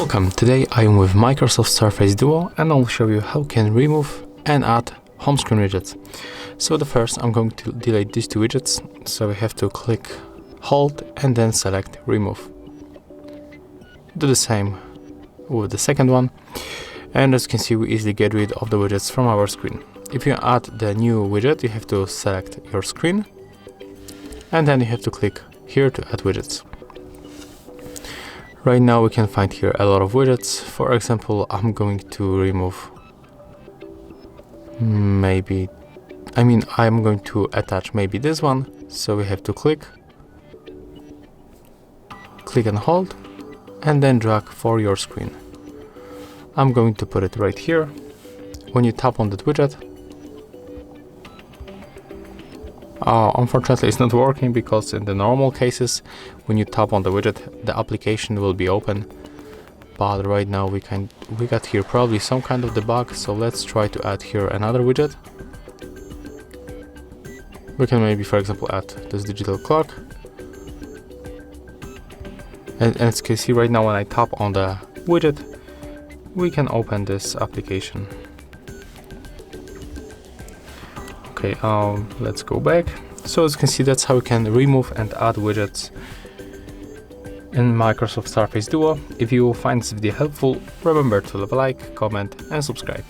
Welcome, today I am with Microsoft Surface Duo and I'll show you how you can remove and add home screen widgets. So the first I'm going to delete these two widgets, so we have to click hold and then select remove. Do the same with the second one, and as you can see we easily get rid of the widgets from our screen. If you add the new widget you have to select your screen and then you have to click here to add widgets. Right now we can find here a lot of widgets. For example, I'm going to remove I'm going to attach maybe this one, so we have to click and hold and then drag for your screen. I'm going to put it right here. When you tap on that widget, unfortunately it's not working because in the normal cases when you tap on the widget the application will be open, but right now we got here probably some kind of debug, so let's try to add here another widget. We can maybe for example add this digital clock, and as you can see right now when I tap on the widget we can open this application. Okay, let's go back. So as you can see, that's how you can remove and add widgets in Microsoft Surface Duo. If you find this video helpful, remember to leave a like, comment and subscribe.